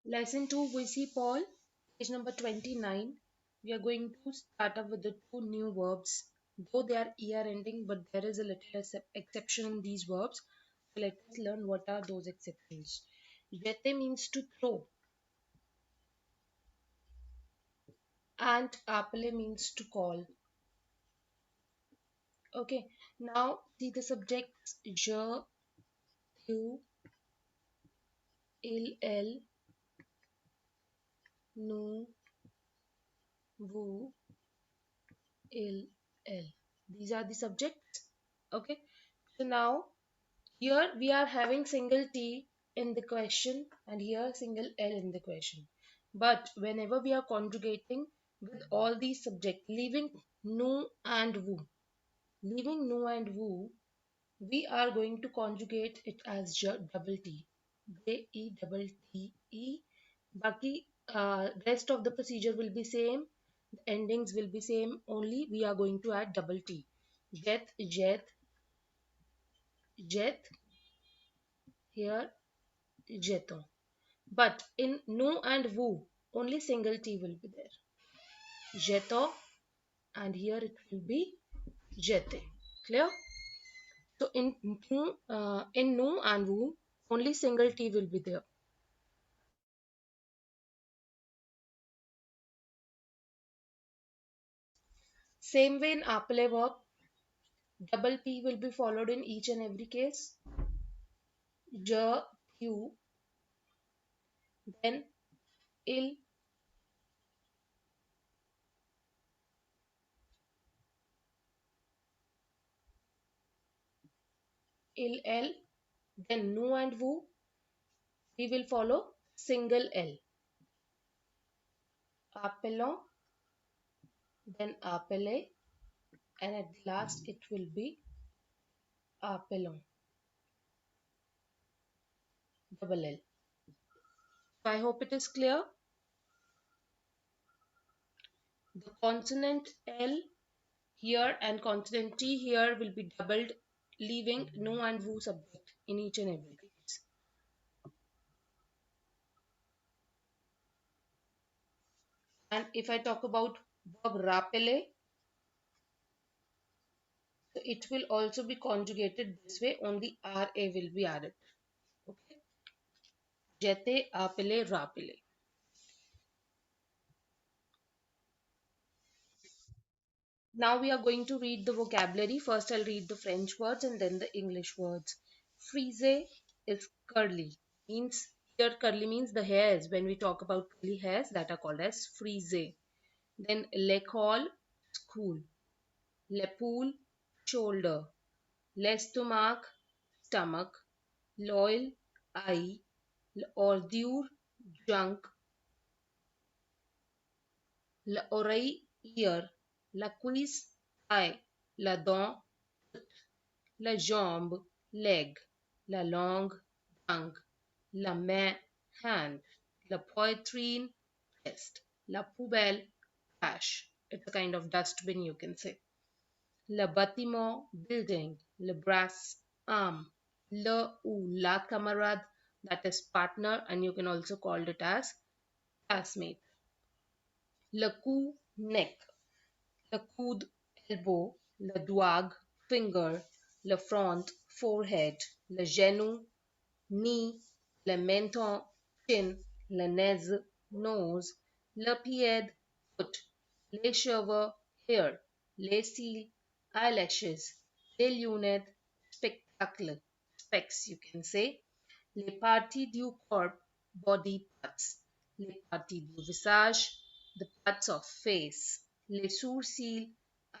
Lesson 2, we see Paul, page number 29. We are going to start up with the two new verbs. Though they are ER ending, but there is a little exception in these verbs. So let us learn what are those exceptions. Jete means to throw, and apele means to call. Okay, now see the subjects. Je, tu, il, nous, vous, il. These are the subjects. Okay, so now here we are having single T in the question and here single L in the question. But whenever we are conjugating with all these subjects, leaving nu and woo, we are going to conjugate it as double T. J-E double T-E. Baki, rest of the procedure will be same. The endings will be same. Only we are going to add double T. Jet, jet, jet. Here, jeton. But in no and woo, only single T will be there. Jeto, and here it will be jete. Clear? So in no and woo, only single T will be there. Same way in apple verb, double P will be followed in each and every case. Je, you, then il, el, then no and woo, we will follow single L. Appelon, then appelé, and at the last it will be appelon, double L. So I hope it is clear. The consonant L here and consonant T here will be doubled, leaving no and woo subject in each and every case. And if I talk about verb rappeler, so it will also be conjugated this way, only RA will be added. Okay. Jete, appele, rappele. Now we are going to read the vocabulary. First I'll read the French words and then the English words. Frise is curly. Means here curly means the hairs. When we talk about curly hairs, that are called as frise. Then l'école, school. L'épaule, shoulder. L'estomac, stomach. L'oil, eye. L'ordure, junk. L'oreille, ear. La cuisse, thigh. La dent, la jambe, leg. La langue, tongue. La main, hand. La poitrine, chest. La poubelle, trash. It's a kind of dustbin, you can say. Le bâtiment, building. Le bras, arm. Le ou la camarade, that is partner, and you can also call it as classmate. Le cou, neck. Le coude, elbow. Le doigt, finger. Le front, forehead. Le genou, knee. Le menton, chin. Le nez, nose. Le pied, foot. Les cheveux, hair. Les cils, eyelashes. Les lunettes, spectacle, specs you can say. Les parties du corps, body parts. Les parties du visage, the parts of face. Les sourcils,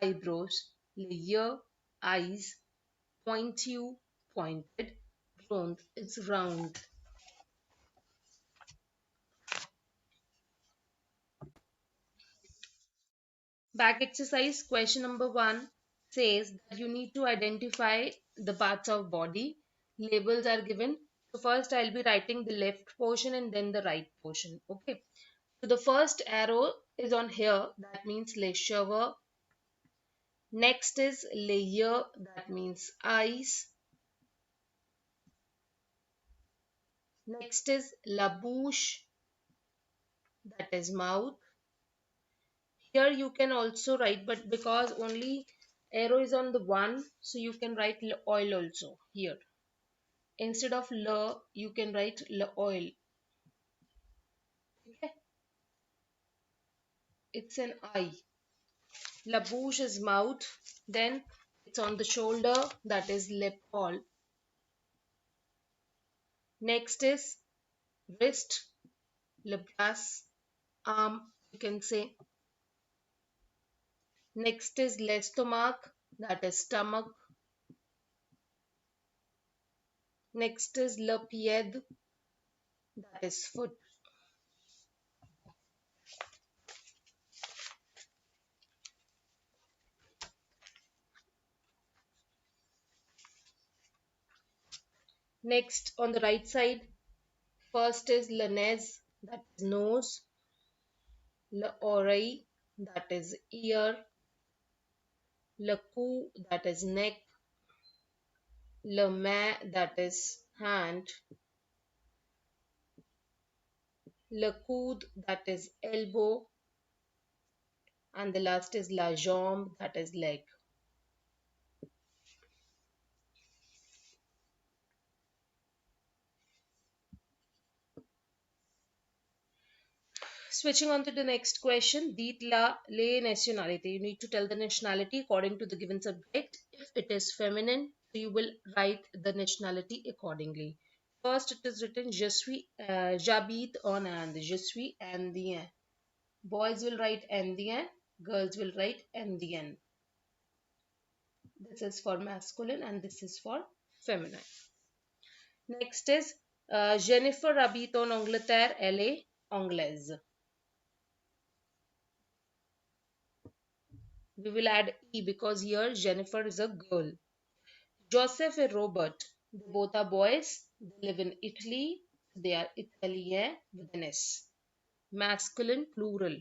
eyebrows. Les yeux, eyes. Pointu, pointed. Rond is round. Back exercise question number 1 says that you need to identify the parts of body. Labels are given. So first I'll be writing the left portion and then the right portion. Okay. So the first arrow is on here. That means les cheveux. Next is les yeux. That means eyes. Next is la bouche. that is mouth. Here you can also write, but because only arrow is on the one, so you can write oil also here. Instead of l, you can write oil. Okay, it's an I. La bouche is mouth. Then it's on the shoulder, that is l'épaule. Next is wrist, le bras, arm, you can say. Next is l'estomac, that is stomach. Next is le pied, that is foot. Next on the right side, first is le nez, that is nose. Le oreille, that is ear. Le cou, that is neck. Le main, that is hand. Le coude, that is elbow. And the last is la jambe, that is leg. Switching on to the next question, dites la les nationalité. You need to tell the nationality according to the given subject. If it is feminine, you will write the nationality accordingly. First, it is written je suis, j'habite en Inde. Je suis indien. Boys will write indien. Girls will write indienne. This is for masculine and this is for feminine. Next is Jennifer habite en Angleterre. Elle est anglaise. We will add E because here Jennifer is a girl. Joseph and Robert, they both are boys. They live in Italy. They are Italien with an S. Masculine plural.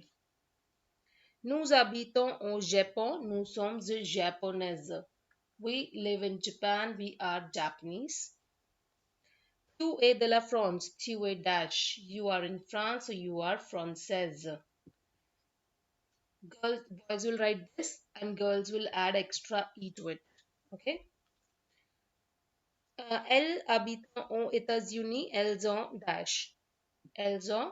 Nous habitons au Japon. Nous sommes japonaises. We live in Japan. We are Japanese. Tu es de la France. Tu es dash. You are in France, so you are française. Boys will write this and girls will add extra E to it. Okay. Elles habitent aux États-Unis. Elles ont dash. Elles ont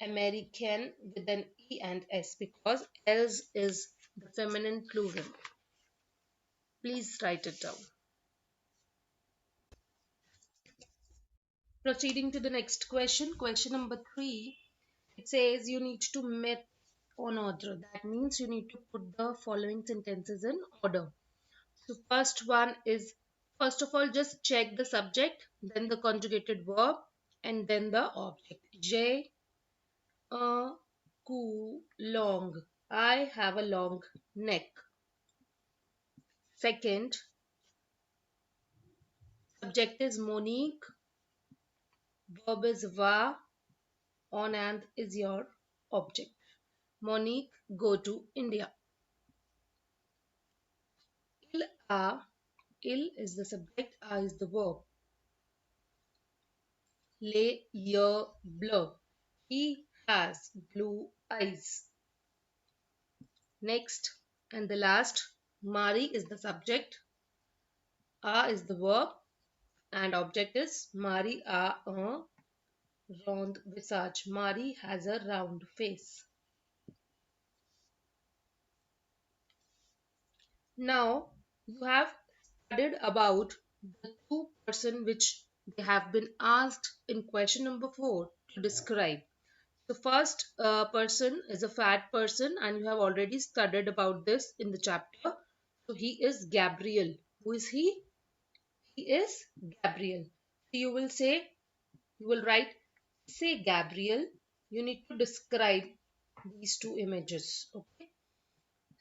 American with an E and S because elles is the feminine plural. Please write it down. Proceeding to the next question, question number 3. It says you need to met en ordre. That means you need to put the following sentences in order. So first one is, first of all, just check the subject, then the conjugated verb, and then the object. J'ai un cou long. I have a long neck. Second, subject is Monique, verb is va, on and is your object. Monique go to India. Il a, il is the subject, a is the verb. Les yeux bleus. He has blue eyes. Next and the last, Mari is the subject, a is the verb, and object is Mari a un round visage. Mari has a round face. Now you have studied about the two person which they have been asked in question number 4 to describe. The first person is a fat person and you have already studied about this in the chapter. So he is Gabriel. Who is he? He is Gabriel. So you will say, you will write, say Gabriel. You need to describe these two images. Okay.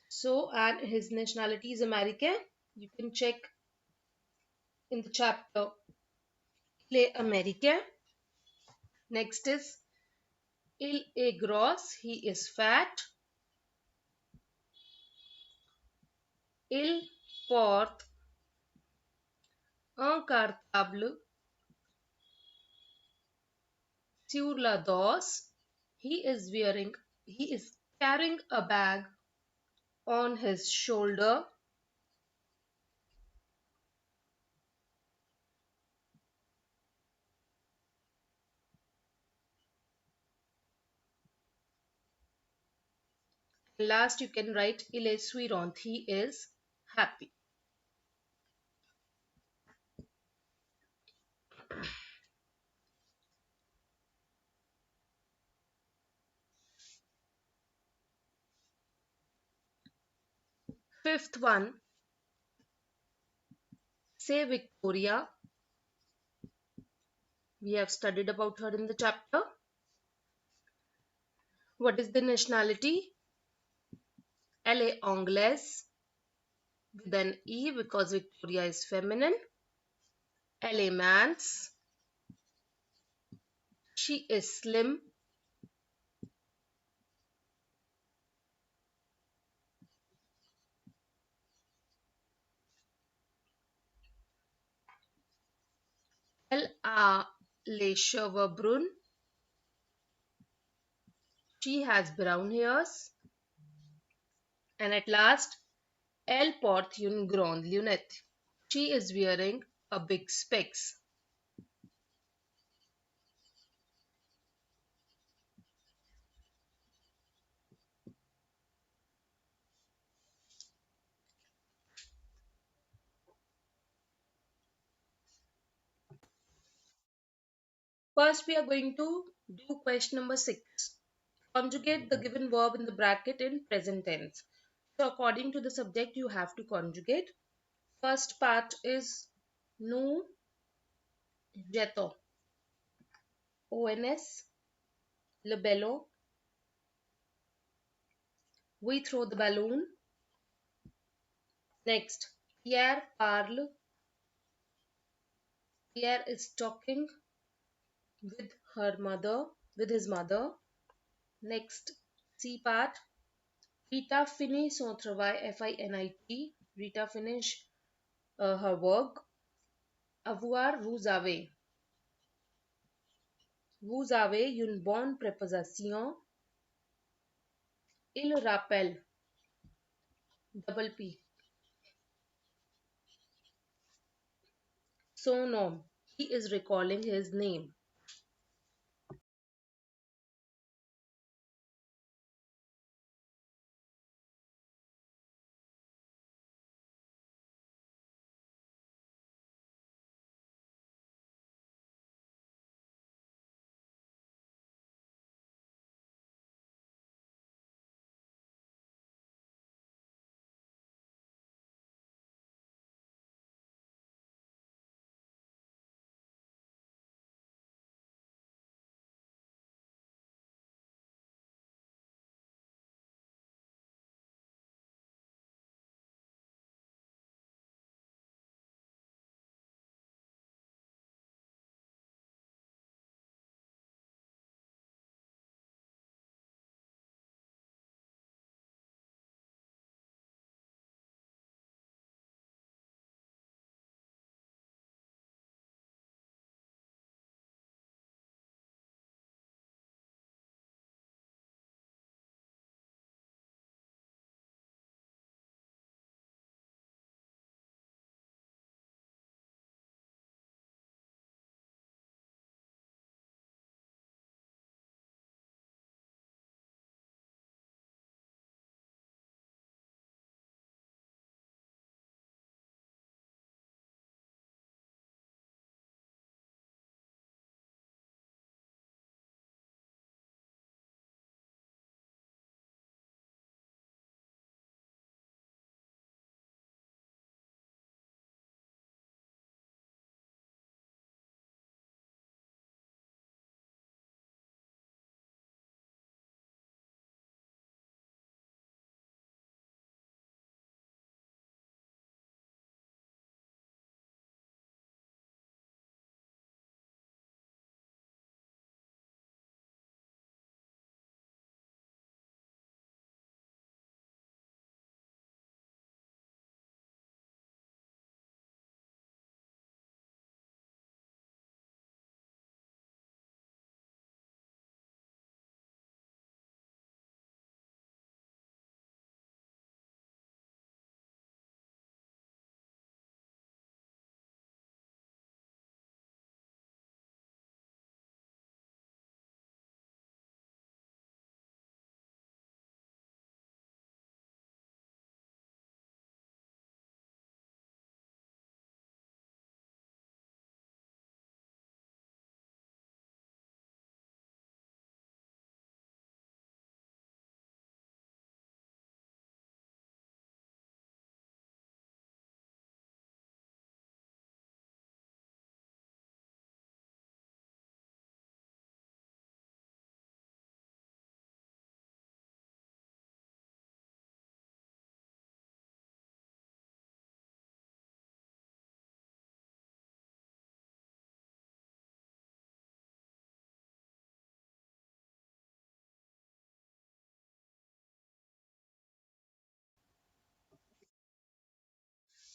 So, and his nationality is American. You can check in the chapter. Il est américain. Next is il est gros. He is fat. Il porte un cartable sur la dos. He is wearing, he is carrying a bag on his shoulder. Last, you can write il est souriant. He is happy. Fifth one, say Victoria. We have studied about her in the chapter. What is the nationality? Elle est anglaise with an E because Victoria is feminine. Elle est mince. She is slim. Elle a les cheveux bruns. She has brown hairs. And at last, elle porte une grande lunette. She is wearing a big specs. First, we are going to do question number 6. Conjugate the given verb in the bracket in present tense. So, according to the subject, you have to conjugate. First part is nous jetons. ONS, le ballon. We throw the balloon. Next, Pierre parle. Pierre is talking with her mother, with his mother. Next, C part. Rita finit son travail, FINIT. Rita finish her work. Avoir, vous avez. Vous avez une bonne préposition. Il rappelle. Double P. Son nom. He is recalling his name.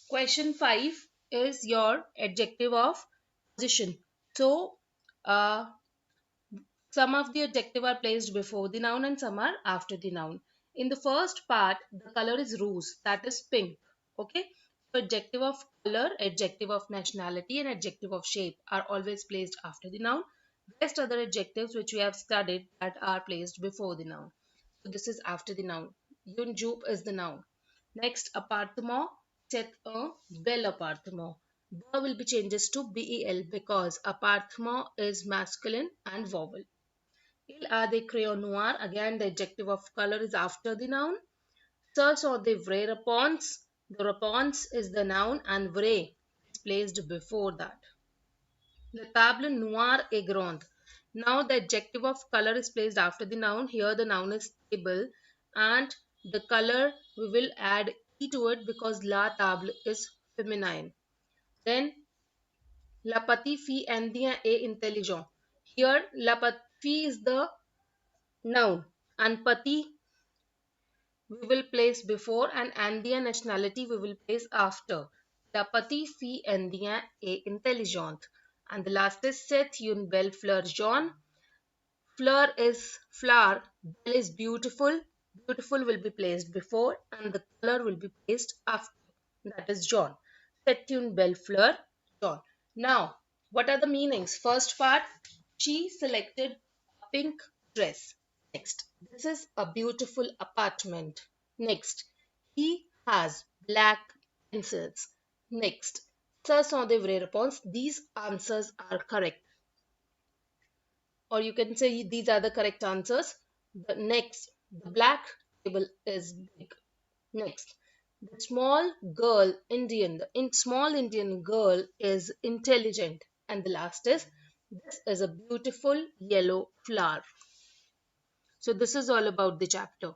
Question 5 is your adjective of position. So, some of the adjective are placed before the noun and some are after the noun. In the first part, the color is rose, that is pink. Okay. So adjective of color, adjective of nationality, and adjective of shape are always placed after the noun. Rest other adjectives which we have studied that are placed before the noun. So this is after the noun. Yunjup is the noun. Next, appartement, c'est un bel appartement. B will be changes to bel because appartement is masculine and vowel. Il a des crayons noirs. Again, the adjective of color is after the noun. Ce sont des vrais réponses. The réponse is the noun and vrai is placed before that. La table noire est grande. Now the adjective of color is placed after the noun. Here the noun is table and the color we will add e to it because la table is feminine. Then la petite fille indien est intelligent. Here la petite fille is the noun and pati we will place before and indien nationality we will place after. La petite fille indien est intelligente. And the last is c'est une belle fleur jaune. Fleur is flower, belle is beautiful. Beautiful will be placed before and the color will be placed after. That is jaune. C'est une belle fleur jaune. Now, what are the meanings? First part, she selected a pink dress. Next, this is a beautiful apartment. Next, he has black pencils. Next, ce sont des vraies réponses. These answers are correct. Or you can say these are the correct answers. The next, the black table is big. Next, the small girl Indian, small Indian girl is intelligent. And the last is, this is a beautiful yellow flower. So this is all about the chapter.